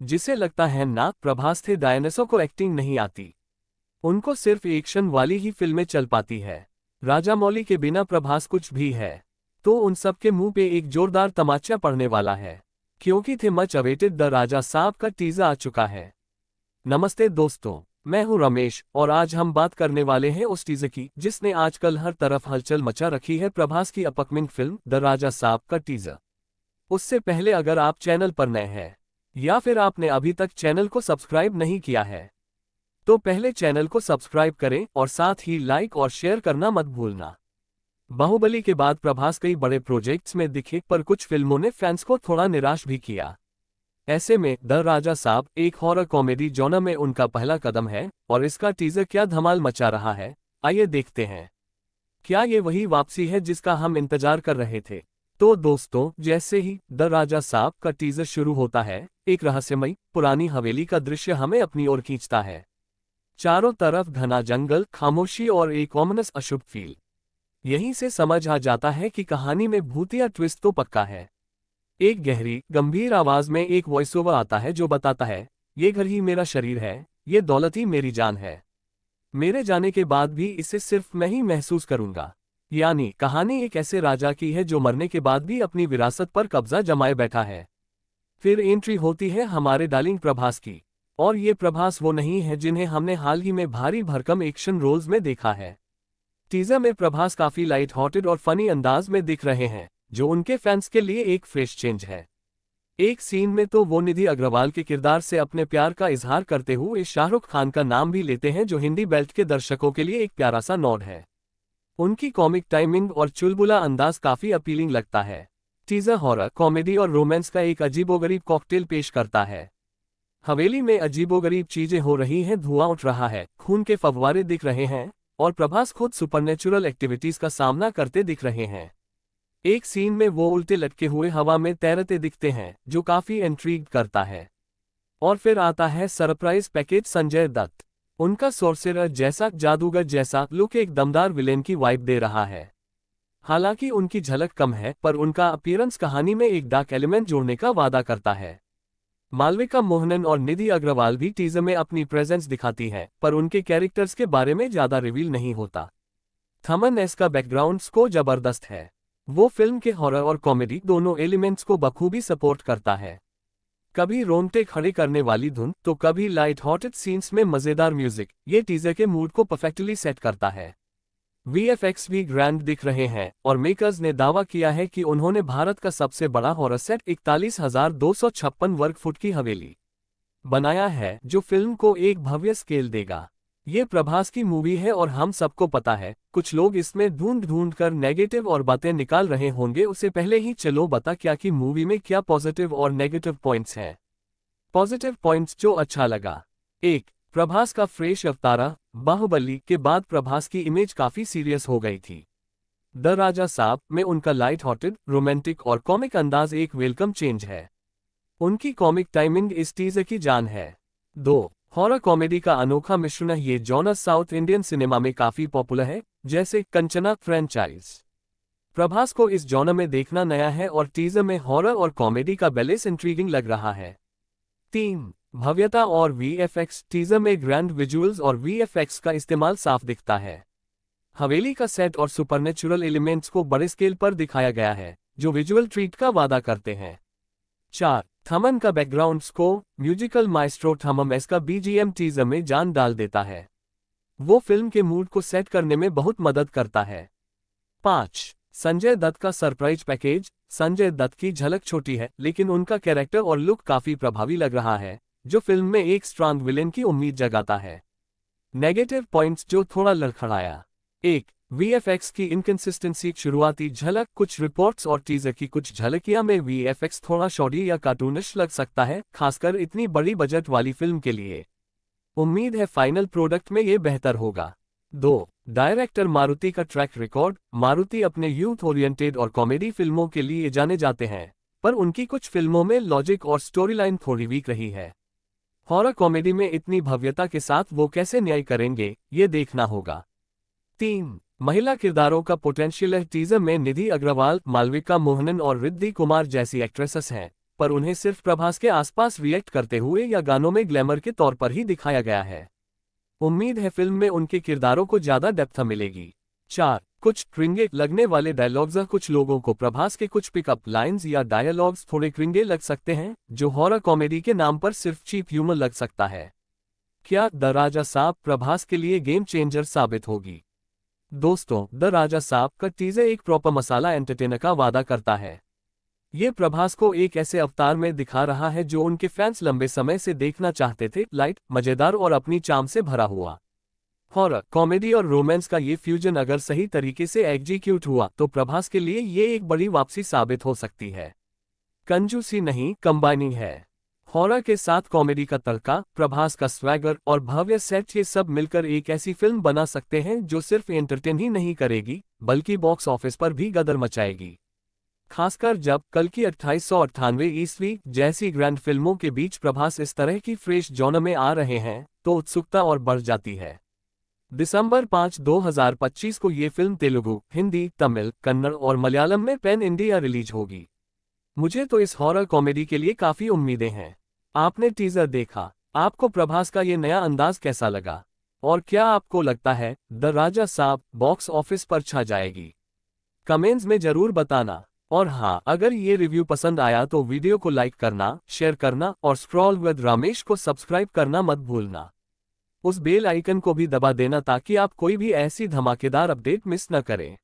जिसे लगता है ना प्रभास थे डायनासोर को एक्टिंग नहीं आती, उनको सिर्फ एक्शन वाली ही फिल्में चल पाती है। राजामौली के बिना प्रभास कुछ भी है तो उन सब के मुंह पे एक जोरदार तमाचा पड़ने वाला है, क्योंकि थे मच अवेटेड द राजा साहब का टीजर आ चुका है। नमस्ते दोस्तों, मैं हूं रमेश और आज हम बात करने वाले हैं उस टीजर की जिसने आजकल हर तरफ हलचल मचा रखी है, प्रभास की अपकमिंग फिल्म द राजा साहब का टीजर। उससे पहले अगर आप चैनल पर नए हैं या फिर आपने अभी तक चैनल को सब्सक्राइब नहीं किया है तो पहले चैनल को सब्सक्राइब करें और साथ ही लाइक और शेयर करना मत भूलना। बाहुबली के बाद प्रभास कई बड़े प्रोजेक्ट्स में दिखे पर कुछ फिल्मों ने फैंस को थोड़ा निराश भी किया। ऐसे में द राजा साहब एक हॉरर कॉमेडी जॉनर में उनका पहला कदम है और इसका टीजर क्या धमाल मचा रहा है, आइए देखते हैं। क्या ये वही वापसी है जिसका हम इंतजार कर रहे थे? तो दोस्तों, जैसे ही द राजा साहब का टीजर शुरू होता है, एक रहस्यमयी पुरानी हवेली का दृश्य हमें अपनी ओर खींचता है। चारों तरफ घना जंगल, खामोशी और एक ऑमनस अशुभ फील। यहीं से समझ आ जाता है कि कहानी में भूतिया ट्विस्ट तो पक्का है। एक गहरी गंभीर आवाज में एक वॉइस ओवर आता है जो बताता है, ये घर ही मेरा शरीर है, ये दौलत ही मेरी जान है, मेरे जाने के बाद भी इसे सिर्फ मैं ही महसूस करूंगा। यानी कहानी एक ऐसे राजा की है जो मरने के बाद भी अपनी विरासत पर कब्जा जमाए बैठा है। फिर एंट्री होती है हमारे डार्लिंग प्रभास की, और ये प्रभास वो नहीं है जिन्हें हमने हाल ही में भारी भरकम एक्शन रोल्स में देखा है। टीजर में प्रभास काफी लाइट हार्टेड और फनी अंदाज में दिख रहे हैं, जो उनके फैंस के लिए एक फ्रेश चेंज है। एक सीन में तो वो निधि अग्रवाल के किरदार से अपने प्यार का इजहार करते हुए शाहरुख खान का नाम भी लेते हैं, जो हिंदी बेल्ट के दर्शकों के लिए एक प्यारा सा नॉड है। उनकी कॉमिक टाइमिंग और चुलबुला अंदाज काफी अपीलिंग लगता है। टीजर हॉरर, कॉमेडी और रोमांस का एक अजीबोगरीब कॉकटेल पेश करता है। हवेली में अजीबोगरीब चीजें हो रही हैं, धुआं उठ रहा है, खून के फव्वारे दिख रहे हैं और प्रभास खुद सुपरनेचुरल एक्टिविटीज का सामना करते दिख रहे हैं। एक सीन में वो उल्टे लटके हुए हवा में तैरते दिखते हैं, जो काफी इंट्रीग करता है। और फिर आता है सरप्राइज पैकेज संजय दत्त। उनका सोर्सेरर जैसा, जादूगर जैसा लुक एक दमदार विलेन की वाइब दे रहा है। हालांकि उनकी झलक कम है, पर उनका अपीयरेंस कहानी में एक डार्क एलिमेंट जोड़ने का वादा करता है। मालविका मोहनन और निधि अग्रवाल भी टीजर में अपनी प्रेजेंस दिखाती हैं, पर उनके कैरेक्टर्स के बारे में ज्यादा रिवील नहीं होता। थमन एस का बैकग्राउंड स्कोर जबरदस्त है। वो फिल्म के हॉरर और कॉमेडी दोनों एलिमेंट्स को बखूबी सपोर्ट करता है। कभी रोंगटे खड़े करने वाली धुन तो कभी लाइट हार्टेड सीन्स में मजेदार म्यूजिक, ये टीजर के मूड को परफेक्टली सेट करता है। वीएफएक्स भी ग्रैंड दिख रहे हैं और मेकर्स ने दावा किया है कि उन्होंने भारत का सबसे बड़ा हॉरर सेट 41,256 वर्ग फुट की हवेली बनाया है, जो फिल्म को एक भव्य स्केल देगा। ये प्रभास की मूवी है और हम सबको पता है कुछ लोग इसमें ढूंढ ढूंढ कर नेगेटिव और बातें निकाल रहे होंगे। उससे पहले ही चलो बता क्या कि मूवी में क्या पॉजिटिव और नेगेटिव पॉइंट्स हैं। पॉजिटिव पॉइंट्स जो अच्छा लगा: 1. प्रभास का फ्रेश अवतारा। बाहुबली के बाद प्रभास की इमेज काफी सीरियस हो गई थी। द राजा साहब में उनका लाइट हार्टेड, रोमांटिक और कॉमिक अंदाज एक वेलकम चेंज है। उनकी कॉमिक टाइमिंग इस टीजर की जान है। 2. हॉरर कॉमेडी का अनोखा मिश्रण। ये जॉनर साउथ इंडियन सिनेमा में काफी पॉपुलर है, जैसे कंचना फ्रेंचाइज। प्रभास को इस जॉनर में देखना नया है और टीजर में हॉरर और कॉमेडी का बैलेंस इंट्रीगिंग लग रहा है। 3. भव्यता और वीएफएक्स। टीजर में ग्रैंड विजुअल्स और वीएफएक्स का इस्तेमाल साफ दिखता है। हवेली का सेट और सुपरनेचुरल एलिमेंट्स को बड़े स्केल पर दिखाया गया है, जो विजुअल ट्रीट का वादा करते हैं। 4. थमन का background score. Musical maestro Thaman S का बीजीएम टीजर में जान डाल देता है। वो फिल्म के मूड को सेट करने में बहुत मदद करता है। 5. संजय दत्त का सरप्राइज पैकेज। संजय दत्त की झलक छोटी है, लेकिन उनका कैरेक्टर और लुक काफी प्रभावी लग रहा है, जो फिल्म में एक स्ट्रांग विलेन की उम्मीद जगाता है। नेगेटिव पॉइंट्स जो थोड़ा लड़खड़ाया: 1. वीएफएक्स की इनकंसिस्टेंसी। शुरुआती झलक, कुछ रिपोर्ट्स और टीजर की कुछ झलकियां में वीएफएक्स थोड़ा शॉडी या कार्टूनिश लग सकता है, खासकर इतनी बड़ी बजट वाली फिल्म के लिए। उम्मीद है फाइनल प्रोडक्ट में ये बेहतर होगा। 2. डायरेक्टर मारुति का ट्रैक रिकॉर्ड। मारुति अपने यूथ ओरिएंटेड और कॉमेडी फिल्मों के लिए जाने जाते हैं, पर उनकी कुछ फिल्मों में लॉजिक और स्टोरीलाइन थोड़ी वीक रही है। हॉरर कॉमेडी में इतनी भव्यता के साथ वो कैसे न्याय करेंगे, ये देखना होगा। 3. महिला किरदारों का पोटेंशियल है। टीजर में निधि अग्रवाल, मालविका मोहनन और रिद्धि कुमार जैसी एक्ट्रेसेस हैं, पर उन्हें सिर्फ प्रभास के आसपास रिएक्ट करते हुए या गानों में ग्लैमर के तौर पर ही दिखाया गया है। उम्मीद है फिल्म में उनके किरदारों को ज्यादा डेप्थ मिलेगी। 4. कुछ क्रिंगे लगने वाले डायलॉग्स। कुछ लोगों को प्रभास के कुछ पिकअप लाइंस या डायलॉग्स थोड़े क्रिंगे लग सकते हैं, जो हॉरर कॉमेडी के नाम पर सिर्फ चीप ह्यूमर लग सकता है। क्या द राजा साहब प्रभास के लिए गेम चेंजर साबित होगी? दोस्तों, द राजा साहब का टीजर एक प्रॉपर मसाला एंटरटेनर का वादा करता है। ये प्रभास को एक ऐसे अवतार में दिखा रहा है जो उनके फैंस लंबे समय से देखना चाहते थे, लाइट, मजेदार और अपनी चार्म से भरा हुआ। हॉरर, कॉमेडी और रोमांस का ये फ्यूजन अगर सही तरीके से एग्जीक्यूट हुआ तो प्रभास के लिए ये एक बड़ी वापसी साबित हो सकती है। कंजूसी नहीं, कंबाइनिंग है। हॉरर के साथ कॉमेडी का तड़का, प्रभास का स्वैगर और भव्य सेट, ये सब मिलकर एक ऐसी फिल्म बना सकते हैं जो सिर्फ एंटरटेन ही नहीं करेगी बल्कि बॉक्स ऑफिस पर भी गदर मचाएगी। खासकर जब कल की 2898 ईस्वी जैसी ग्रैंड फिल्मों के बीच प्रभास इस तरह की फ्रेश जॉनर में आ रहे हैं तो उत्सुकता और बढ़ जाती है। दिसंबर 5, 2025 को ये फिल्म तेलुगु, हिंदी, तमिल, कन्नड़ और मलयालम में पैन इंडिया रिलीज होगी। मुझे तो इस हॉरर कॉमेडी के लिए काफी उम्मीदें हैं। आपने टीजर देखा, आपको प्रभास का ये नया अंदाज कैसा लगा? और क्या आपको लगता है द राजा साहब बॉक्स ऑफिस पर छा जाएगी? कमेंट्स में जरूर बताना। और हाँ, अगर ये रिव्यू पसंद आया तो वीडियो को लाइक करना, शेयर करना और स्क्रॉल विद रमेश को सब्सक्राइब करना मत भूलना। उस बेल आइकन को भी दबा देना ताकि आप कोई भी ऐसी धमाकेदार अपडेट मिस न करें।